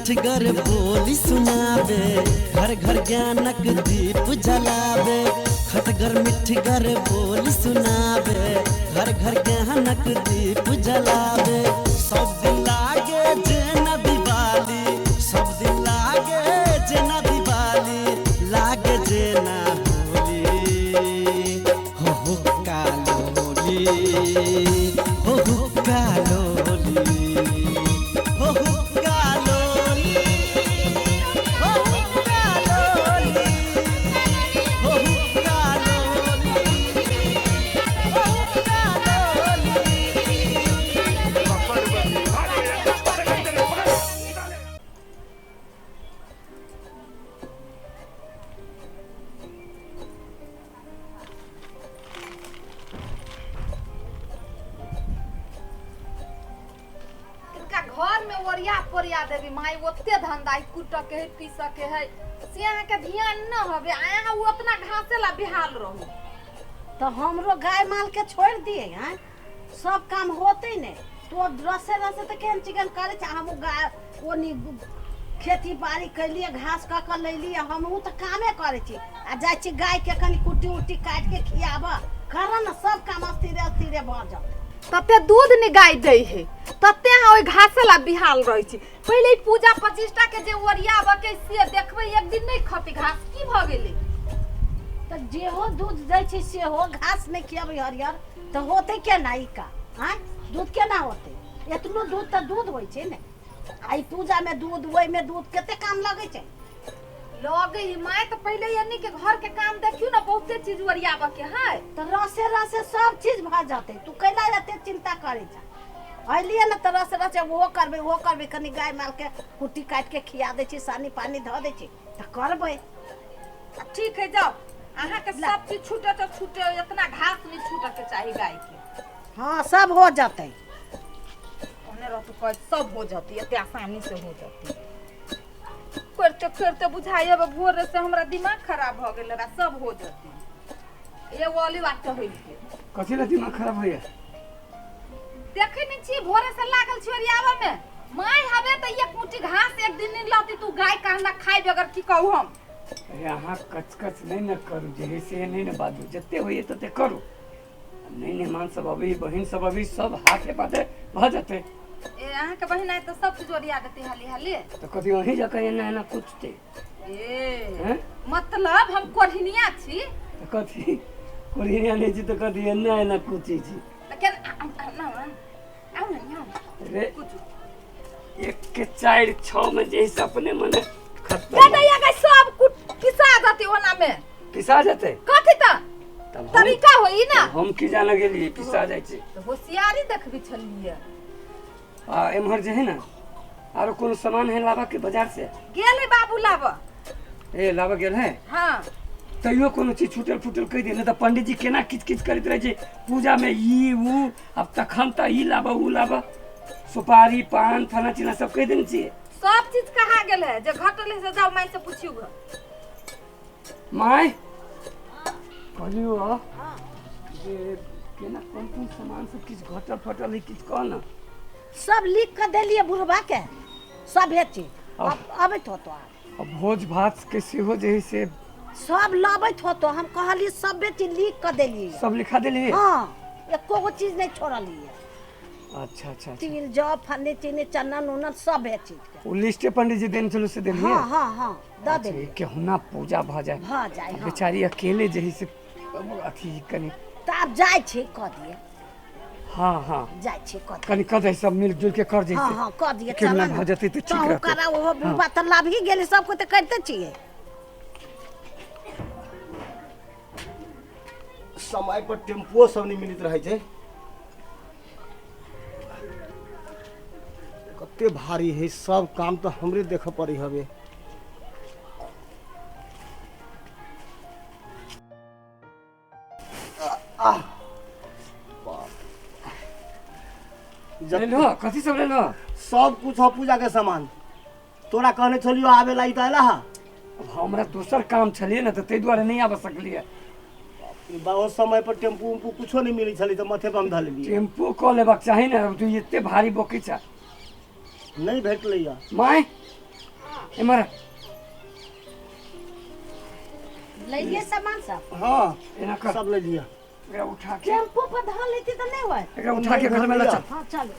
मिठगर बोली सुनावे, घर घर ज्ञानक दीप जलावे। खटगर मिठगर बोली सुनावे, घर घर ज्ञानक दीप जलावे। सब दिन लागे जेना दिवाली, सब दिन लागे जेना दिवाली, लागे जेना होली। हो कालोली, हो कालोली, हो कालोली, हो कालोली, हो कालोली, घर में ओरिया पोरिया देवी माई ओते धंधा कुट के है पी सके है से अहाँ के ध्यान न हवे अहाँ वो अपना घासे ला बिहाल रहू। तो हमरो गाय माल के छोड़ दिए हैं, सब काम होते ने तो रसे रसे तो केहन चिकन करे छ। हम गाय ओनी खेती बाड़ी कैलिए, घास क के लैलिए, हमहू तो कामे करे छी आ जाय छी गाय के कनी कुट्टी उट्टी काट के खियाबा कर न सब काम अस्थिरे अस्थिरे भ जात। तते दूध निगाई दे है तते हाँ ओइ घासे ला बिहाल रही छी। पहले पूजा प्रतिष्ठा के जे ओरिया बके से देखबे एक दिन नहीं खती घास की भ गेले। तो जेहो दूध दै छी से हो घास नहीं खियाबे हरियर तो होते के नहीं का हैं, दूध केना होते? एतनो दूध तो दूध होय छै ने, आई पूजा में दूध ओइ में दूध केते काम लगे छै। लगे माय तो पहले यानी के घर के काम देखियो ना बहुते चीज ओरिया बके है तो रसे रसे सब चीज भ जाते। तू कैला एते चिंता करे छ? अलिए न तो रसे रसे वो करबे कनी गाय माल के कुट्टी काट के खिया दे छी, सानी पानी ध दे छी त करबे। ठीक है जाओ अहाँ के सब चीज छूटे तो छूटे, इतना घास नहीं छूटे के चाहिए गाय के। हां सब हो जाते ओने रह तो कह सब हो जाती एते आसानी से हो जाती। करते करते बुझाइए अब भोर से हमरा दिमाग खराब हो गेल रा सब हो जाती। ये वाली बात होई के कथि ला दिमाग खराब होइए? देखे नहीं छी भोरे से लागल छोरियावा में माय हवे त एक मुट्ठी घास एक दिन नहीं लाती तू गाय कहना खाई बगैर की कहू हम। अरे अहाँ कच नहीं न करू, जे से नहीं न बाजू, जते होइए तते करू। नहीं नहीं मान सब अभी बहन सब अभी सब हाथे पाते भ जाते। ए अहाँ के बहिन आए तो सब चीज ओरिया देते हाली हाली तो कथि वही जका एना एना पूछते ए मतलब हम कोढ़िनिया छी तो कथि कोरिया नहीं छी तो कथि एना एना पूछी छी। लेकिन ना आउ ना अरे कुछ एक के 4-6 में जे सपने मने खत्म दादा या गाय सब कुछ पिसा जाती ओना में पिसा जाते कथि त तरीका होई ना। हम की जाने गेली पिसा जाय छै तो होशियारी देखबी छलिए। आ एमहर जे है ना आरो कोनो सामान है लाबा के बाजार से गेले बाबू लाबा ए लाबा गेल है। हां तैयो कोनो चीज छूटल फूटल कह दे, नहीं तो पंडित जी केना किच किच करते रहे जे पूजा में ई ऊ अब तखन त ई लाबा ऊ लाबा सुपारी पान फला चिला सब कह देने चाहिए। सब चीज कहाँ गेल है जे घटले से जाओ माई से पूछियो ग माय कहलियो जे केना कौन सामान सब किछ घटल फटल है किछ कह ना। सब लिख के देलिए बुढ़वा के सब है चीज अब तो अब भोज भात के सेहो जे है से सब लाबत हो तो हम कहली सब चीज लिख के देलिए। सब लिखा देलिए? हां एको गो चीज नहीं छोड़लिए। अच्छा अच्छा तिल जौ फन्नी चीनी चन्नन उन्नन सब है चीज के वो लिस्ट पंडित जी देन चलो से देलिए। हां हां हां द देलिए के हुना पूजा भ जाए हां बेचारी अकेले जे है से अथी कनी तब जाय छी क दिए। हां हां जाय छी क कनी क दे सब मिल जुल के कर जैसे। हां हां क दिए केना भ जते तो ठीक रहते। करा वो बुढ़वा त लाभ ही गेले सब को त करते छिए। समय पर टेम्पो सब नहीं मिलत रहे छै, कते भारी है सब काम तो हमरे देख पड़ी हवे। ले लो कथी सब ले लो? सब कुछ हो पूजा के सामान तोरा कहने छलियो आवे लाई त आला हा। अब हमरा दोसर काम छलिए ना तो तै दुआरे नहीं आब सकलिए। बहुत समय पर टेम्पू उम्पू कुछो नहीं मिली छली तो माथे पर हम धल लिए। टेम्पू कॉल लेबाक चाही ना, तू एते भारी बोकी छ नहीं भेटलैया। माय एमरा लइए सामान सब हाँ एना कर सब ले लिया। एकरा उठा के टेम्पो पर धान लेती तो नहीं हुआ। एकरा उठा के घर में ले चल। हाँ चलो।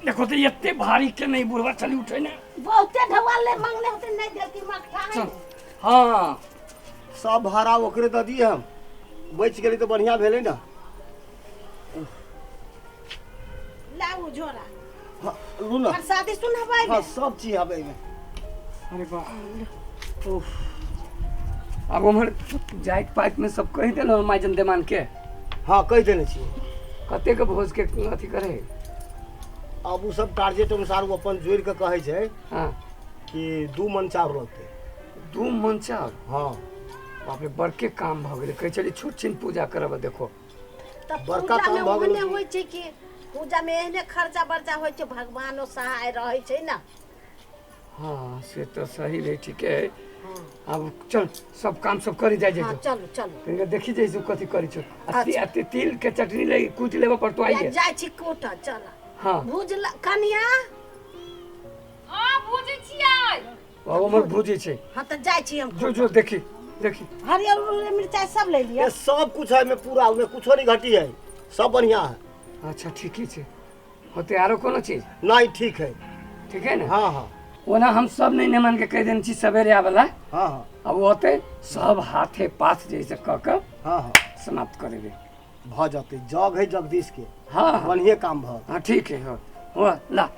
देखो तो इतने भारी के नहीं बुढ़वा चली उठे ना। बहुते ढवाल ले मांगले होते नहीं देती मखा है। चल हाँ सब भाड़ा ओकरे दे दिए हम, बच गेली तो बढ़िया भेले ना। लाऊ झोरा। हाँ, लू ना। और शादी सुन हवाई हाँ में। सब चीज हवे में। अरे वाह उफ। अब हमर जाइत पाइत में सब कह देलो माय जनते मान के हाँ कह देने छी। कते के भोज के अथी करे। अब उ सब टारगेट अनुसार वो अपन जोड़ के कहे छै हाँ कि 2 मन चाउर लगते। 2 मन चाउर। हाँ बाप रे बड़के काम भ गेलै। कह चली छोट छिन पूजा करब देखो। तब बड़का पूजा में काम भऽ गेलै ओहने की? होइ छै कि पूजा में एहने खर्चा बर्चा होइ छै, भगवानो सहाय रहै छै ना। हाँ से तो सही रही ठीक है। हाँ अब चल सब काम सब करी जाए हाँ जे चलो चलो। कहीं देखी जैसे कथी करी छो। अति तिल के चटनी ले कूट लेबो पर तो या आइए। जाय छी कोटा चल। हाँ भुजला कनिया। हां बुझै छियै। बाबू हमर भूजी छै। हाँ तो जाय छी हम। जो जो देखी देखी हरियर उरियर मिर्चाई सब ले लिया। ये सब कुछ है में पूरा, में कुछो नहीं घटी है, सब बढ़िया है। अच्छा ठीक ही छै। होते आरो कोनो चीज नहीं ठीक है। ठीक है ना। हाँ हाँ ओना हम सब नहीं मान के कह देन छी सवेरे आवेला। हाँ हाँ अब होते सब हाथे पास जैसे क के हाँ हाँ समाप्त करेंगे। भ जाते। जग है जगदीश के हाँ हाँ बढ़िया काम भ। हाँ ठीक है। हो ला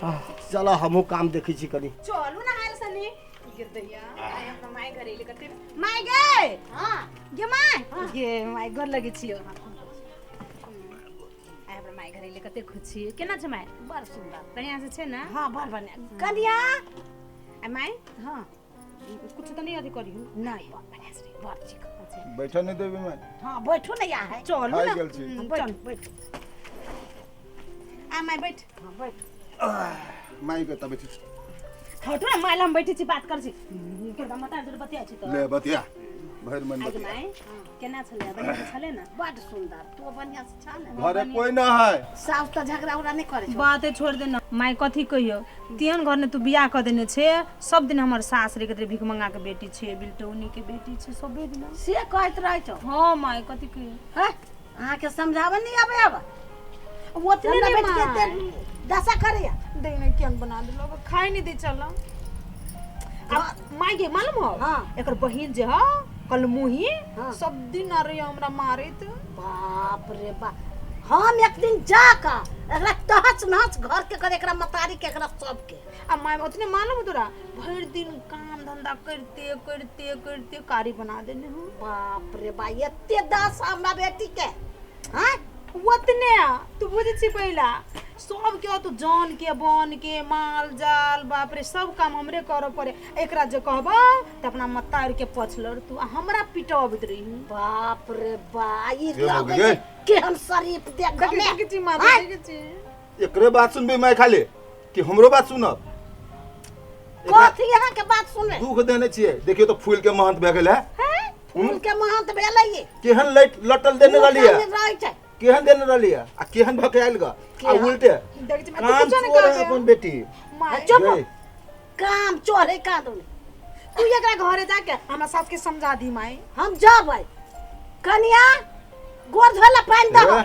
हाँ चलो हमहू काम देखी छी कनी। चलू ना हाल सनी गिरदैया आय अपना माय घरे ले कते माय गे। हाँ गे माय गे माय घर लगे छियो। आय अपना माय घरे ले कते खुशी केना छ माय। बड़ सुंदर। बढ़िया से छै ना। हाँ बड़ बढ़िया। कनिया। आ माय हाँ कुछ तो नहीं अधि करियो। नहीं बड़ बढ़िया से बड़ चिक। बैठा नहीं देवी मैं हाँ बैठो ना यहाँ है। चलू खाई ना गेल छी। बैठ बैठ। आ माय बैठ। हाँ बैठ। माई के तबे हटो ना माय हम बैठी छी बात कर छी। केदा मता जर बतिया छी तो। ले बतिया भर मन आगे बतिया माय केना छले बढ़िया से छले ना। बड़ सुंदर। तू बढ़िया से छा ना। घरे कोई ना है। साउस तो झगड़ा उगड़ा नहीं करे। बाते छोड़ देना माय कथी कहियो तिहन घर ने तू बियाह कर देने छे। सब दिन हमर सास रे के भीख मंगा के बेटी छे, बिल्टौनी के बेटी छे, सब दिन। से कहत रह छो। हां माय कथी कहियो है अहाँ के समझावन नहीं आवे अब। ओतने चंदा ने बैठ माय के दशा करे। देने केन बना देलो खाए नहीं दे चला। अब माय के मालूम हो हाँ। एकर बहिन जे ह कल मुही हाँ। सब दिन अरे हमरा मारित। बाप रे बाप। हम एक दिन जाका एकरा तहस नहस घर के कर एकरा मतारी के एकरा सब के। अब माय उतने मालूम हो तोरा भर दिन काम धंधा करते करते करते कारी बना देने हो। बाप रे बा एते दास हमरा बेटी के। हां ओतने तू बुझे छी पहिला सब के तू जान के बन के माल जाल बाप रे सब काम हमरे करे पड़े। एकरा जे कहबा त अपना मतार के पछलर तू आ हमरा पिटबत रही। बाप रे बा ई ये हो लगे गए। के हम शरीफ देख देखे छी मां हाँ? देखे छी। एकरे बात सुनबे मैं खाले कि हमरो बात सुनब। कथी यहाँ के बात सुने। दुख देने छिए। देखियो तो फूल के महंत भे गेल है। फूल के महंत भेलै ये। केहन लटल देने रहली है। रह छै। केहन देने रहली है आ केहन भकेल ग आ उल्टे देखे छी मैं काम कुछ नहीं चोर है कहबे। अपन बेटी। माय चुप गई। काम चोरे का दो। तू एकरा घरे जाके हमरा सास के समझा दी माय। हम जाबै कनिया गोर धोला पानी दहो। ए,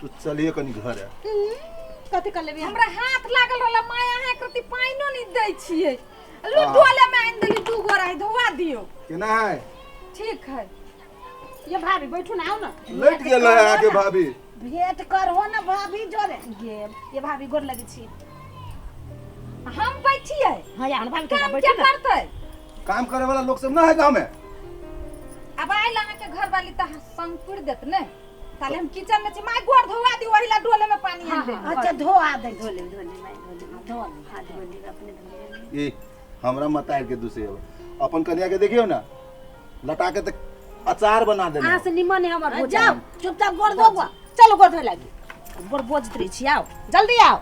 तू चलिए कनी घर है। कथी कर लेबी हमरा हाथ लागल रहला माय अहाँ कति पाइनो नहीं दै छियै। लू डोले में आइन देली 2 गोरा धोवा दियो। केना है ठीक है। ये भाभी बैठू ना आओ ना। लट गेल है आगे भाभी। भेंट करहो ना भाभी जोरे। ये भाभी गोर लगे छी। हम बैठिए हां यार भाभी काम बैठू क्या ना। करते। काम करे वाला लोग सब ना है गांव में। अब आइल अहाँ के घर वाली त संग पुर देत ने। ताले हम किचन में छी माय गोर धोवा दी वहीला डोले में पानी आन दे। अच्छा धो आ दे धोले मैं धो हाथ धोले अपने धोले। ये हमरा मतार के दूसरे अपन कन्या के देखियो ना लटा के तक अचार बना देना। आ से निमन है हमर हो जाओ चुपचाप गोर धोबा। चलो गोर धोए लागी। गोर बोझत रही छी आओ जल्दी आओ।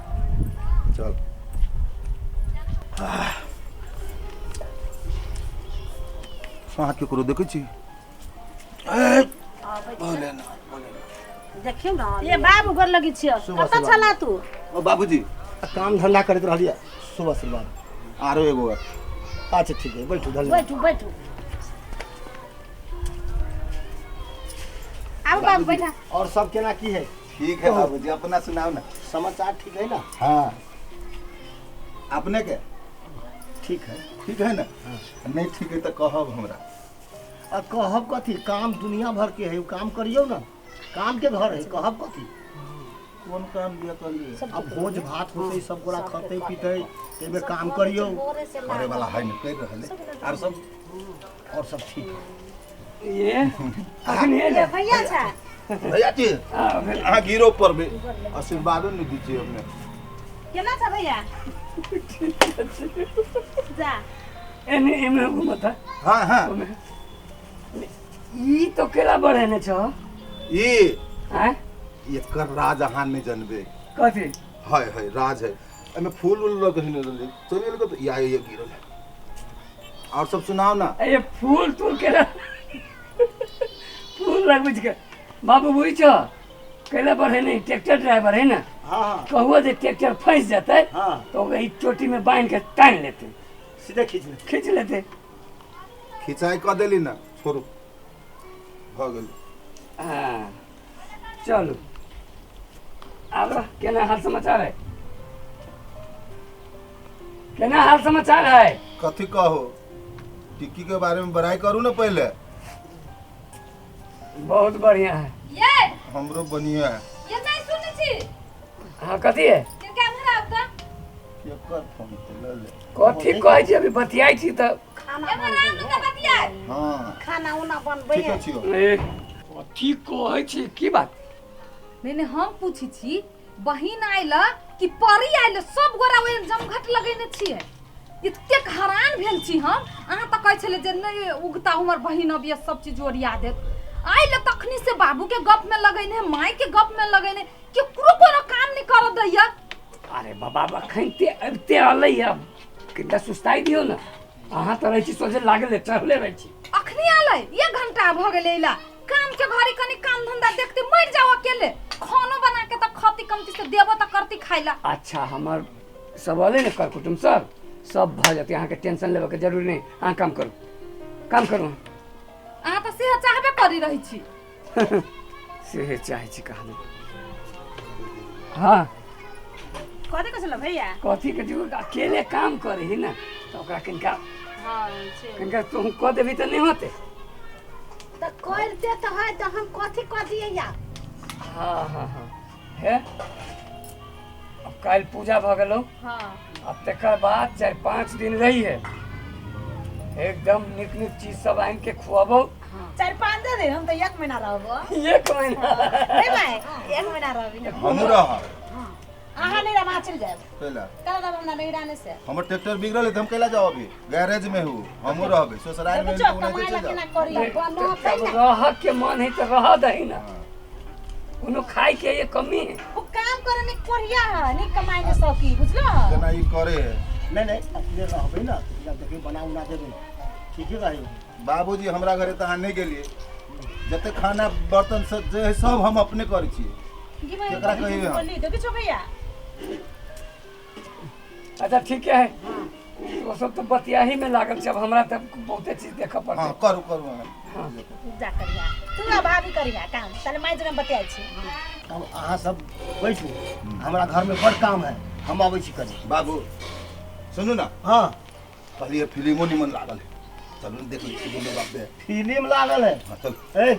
चल कहाँ केकरो देखै छी। देखियो ना। ये बाबू गोर लगी छी। सुबह कत सुबह। छला तू। ओ बाबूजी काम धंधा करते रहलिए सुबह सुबह। आरो एगो है। अच्छा ठीक है, बैठू धन्यवाद। बैठू बैठू। आओ बाबू बैठा। और सब केना की है? ठीक है बाबूजी, अपना सुनाओ ना। समाचार ठीक है ना? हाँ, अपने के ठीक है। ठीक है ना? नहीं ठीक है तो कहब हमरा। आ कहब कथी, काम दुनिया भर के है, उ काम करियो ना, काम के घर है, कहब कथी। कौन काम दिया करिए? अब भोज भात होते सब गोरा खते पीते, एमे काम करियो। करे वाला है नहीं कर रहले और सब ठीक है। ये अखनी है ये भैया छा। भैया जी हाँ, फिर अहाँ गिरो पर भी आशीर्वाद नहीं दीजिए हमने। केना छा भैया? जा एने एमे घुमत है। हाँ हाँ, ई तो केला बढ़े ने छ ये हैं एकर राज अहाँ नहीं जानबे। कथी है राज है। एमे फूल उल लग नहीं रहले, चलिए लगे तो ये गिरल है। और सब सुनाओ ना। ये फूल तूल केला फूल लगबै के बाबू बुझ छ केला बढ़े नहीं, ट्रैक्टर ड्राइवर है ना, हाँ कहुआ जे ट्रैक्टर फंस जाते हाँ, तो वही चोटी में बांध के टांग लेते, सीधे खींच ले। खींच लेते। खिंचाई कर देली ना, छोड़ू भ गेल। हाँ चलो अब केना हाल समाचार है? केना हाल समाचार है? कथी कहो, टिक्की के बारे में बड़ाई करू ना पहले। बहुत बढ़िया है। ये हमरो बढ़िया है। ये नहीं सुनी छी। हाँ कथी है? किनका हमरा आपका? केकर फोन पे ले ले। कथी कहै छी? अभी बतियाई छी त खाना ये बना बनबै हमका बतिया। हाँ खाना उना बनबै ठीक है। है छियो। ए, कथी कहै छी? की बात? मैंने हम पूछी छी बहिन आइल कि परी आइल, सब गोरा ओए जमघट लगेने छिए। एतेक हैरान भेल छी हम। अहाँ त कहै छले जे नहीं उगता हमर बहिन अब ये सब चीज ओरिया देत। आइल तखनी से बाबू के गप में लगेने, माई के गप में लगेने, केकरो कोनो काम नहीं कर दैया। अरे बाबा अखनते अबते अलै अब कितना सुस्ताई दियो ना। अहाँ त रहै छी सोझे लागले चढ़ले रहै छी। अखनी आलै 1 घंटा भ गेलै इला। काम के घरी कनी काम धंधा देखते मर जाओ अकेले। खाना बना के त खती कमती से देबो त करती खाइला। अच्छा हमर सब अलै ने कर कुटुम सब भ जाते, अहाँ के टेंशन लेबे के जरूरी नहीं। अहाँ काम करू अहाँ त सेह चाहबे करी रही छी। से चाहे छी कहानी। हाँ कथी कहल भैया? कथी के जो अकेले काम करे ही ना तो ओकरा किनका हां से किनका तुम कह देबी त नहीं होते। त करते त है त हम कथी कह दिए या? हाँ हाँ हाँ है। अब कल पूजा भ गेलो। हां अब तकर बाद 4-5 दिन रही है, एकदम निक निक चीज सब आन के खुआबो। 4-5 दिन हम त 1 महीना रहबो। 1 महीना ए भाई 1 महीना रहबी। हम रह अहाँ नहीं रमा चल जाए पहला कर दब हमरा नहीं रहने से। हमर ट्रैक्टर बिगड़ल है तो हम कैला जाओ? अभी गैरेज में हूँ, हम रहबे ससुराल में। कुछ कमाई ला के ना करी बनो अब रह के मन है तो रह दही ना, कोनो खाई के ये कमी है। वो काम करे नहीं कोरिया है, नहीं कमाई के शौकी बुझलो? केना ई करे है। नहीं अपने रहबै ना, जब देखिए बना उना देबै ठीक है भाई। बाबूजी हमरा घरे त अहाँ नहीं गेलिए। जते खाना बर्तन सब जे है सब हम अपने करै छियै। जी भाई केकरा कहिए हम? बोली देखि छो भैया। अच्छा ठीक है, वो सब तो बतिया ही में लागल जब हमरा तब बहुते चीज देखा पड़ता। हाँ करू हाँ। जा करिया तू आ भाभी करिया काम तले माई जने बतियाई छी। अब अहाँ सब बैठू, हमरा घर में बड़ काम है, हम आबै छी करी। बाबू सुनू ना, हाँ कहलिए फिल्मो निमन लागल है, चलू न देख ली फिल्म बाप दे। फिल्म लागल है। हाँ चल, ए,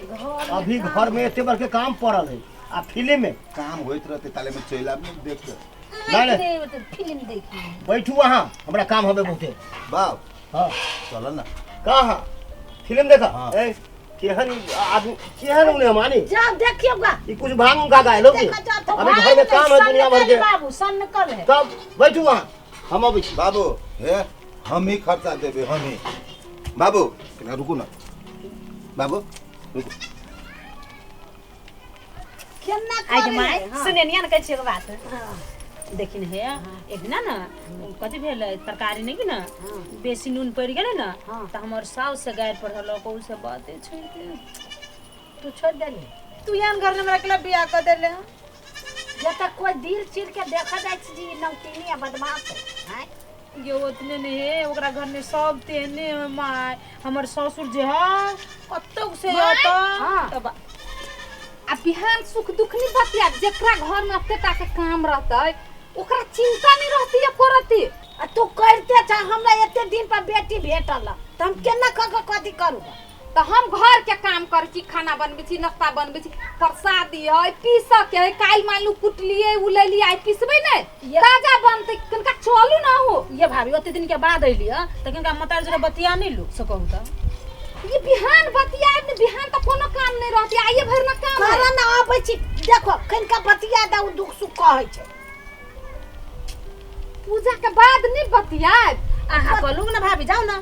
अभी घर में एते बड़ के काम पड़ल है, आ फिल्म में काम होइत रहते ताले में चल आब देख के। नहीं फिल्म देखी बैठू वहाँ, हमरा काम हवे बहुते। बाप हाँ चल ना। कहाँ फिल्म देखा? हाँ। ए, केहन आदमी केहन उन्हें मानी जा देखियोगा ये कुछ भांग उनका गाय लोग देखा जा तो अभी घर में काम है दुनिया भर के। बाबू सन कर है तब बैठू वहाँ, हम अबै छी। बाबू हे हम ही खर्चा देबे, हम ही। बाबू केना रुकू ना, बाबू रुकू। केना आई करे माय हाँ। सुने नियन कहै छियै बात हाँ। देखिन हे एक ना ना कथी भेल तरकारी नहीं कि ना बेसी नून पड़ गेलै ना हाँ। त हमर साउस से गायर पढ़ल को से बाते छोड़ दे। तू छोड़ देली तू यान घर में हमरा के बियाह कर देले हैं। जब तक कोई दिल चीर के देखा जाए जी नौतीनी या बदमाश है हैं? ये उतने नहीं है ओकरा घर में सब तेने है माय हमर ससुर जे है कतक से आता तब आ बिहान सुख दुख नहीं बतिया जेकरा घर में अते टा के काम रहतै ओकरा चिंता नहीं रहती है करती आ तू करते छ हमरा एते दिन पर बेटी भेटल त हम केना कथी करू तो हम घर के काम कर छी खाना बनबै छी नाश्ता बनबै छी प्रसादी है पीस के है काल मालू कुटलिए उलेली आई पीसबै नै ताजा बनते कनका चलू ना हो ये भाभी ओते दिन के बाद अइली ह त कनका मतार जरे बतिया नहीं लू सकहु त ये बिहान बतिया ने बिहान तो कोनो काम नहीं रहती आइए भर ना काम कर ना आबै छी देखो कनका बतिया दा दुख सुख कहै छै पूजा के बाद नहीं बतिया आहा कहलू ना भाभी जाओ ना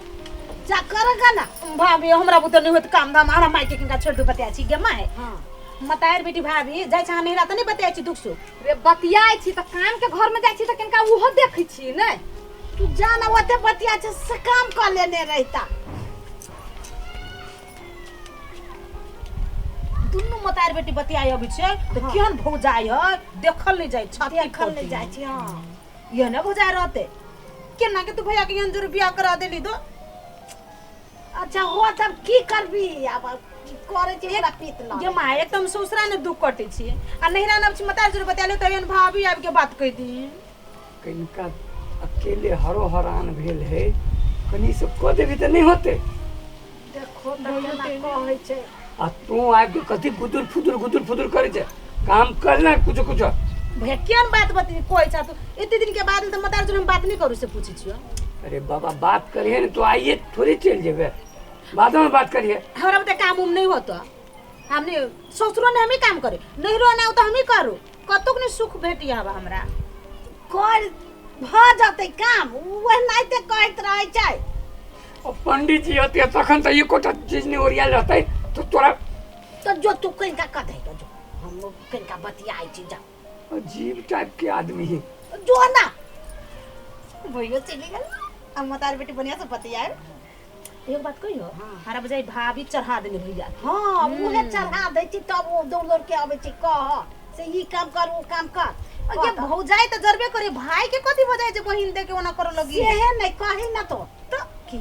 जा करगा ना भाभी हमरा बुते नहीं होत काम धाम हमरा माई के कनका छोड़ दू बतिया छी गे माई हां मतार बेटी भाभी जाय छ नहिरा त नहीं बतिया छी दुख सुख रे बतियाय छी त काम के घर में जाय छी त कनका उहो देखै छी नै तू जाना ओते बतिया छ से काम कर लेने रहता दुनु मतार बेटी बतिया अबै छै त केहन भौजाय है देखल नहीं जाय छाती देखल नहीं जाय छी हां ये ना भौजाय रहते केना के तू भैया के यंजर बियाह करा देली तो अच्छा हो तब की करबी अब करे छै हमरा पीत ल ये माय एकदम ससुरा ने दुख कटे छी आ नहिरा नब छी मतार जरूर बतिया ले तयन भाभी आबि के बात कह दी कनिका अकेले हरो हरान भेल है कनी से कह देबी त नहीं होते देखो त केना कहै छै आ तू आबि के कथी गुदुर फुदुर करे छै काम करना कुछ भैया केन बात बती कोई छ तू इतने दिन के बाद त मतार जरूर हम बात नहीं करू से पूछी छियो अरे बाबा बात करिए ना तो आइए थोड़ी चल जेबे बाद में बात करिए हमरा बते काम उम नहीं होता हमने ससुरो ने हम ही काम करे नहिरो ना तो हम ही करू कतुक ने सुख भेटी आबा हमरा कर भ जतै काम ओह नहीं ते कहत रहै छै और पंडित जी होते तखन त एकोटा चीज नहीं ओरियाल रहते तो तोरा तो जो तू कनका कथै तो जो हम कनका बतियाइ छी जा अजीब टाइप के आदमी है जो ना भइयो चली गेल अब मतार बेटी बढ़िया से बतियाए एक बात कहियो हमारा बजाय भाभी चढ़ा देने भैया हां मुहे चढ़ा दै छी तब वो दौड़ के आबै छी कह से ई काम कर वो काम कर ये भौजाई त जरबे करे भाई के कथी भौजाई जे बहिन दे के ओना कर लगी से है नहीं कहि ना तो की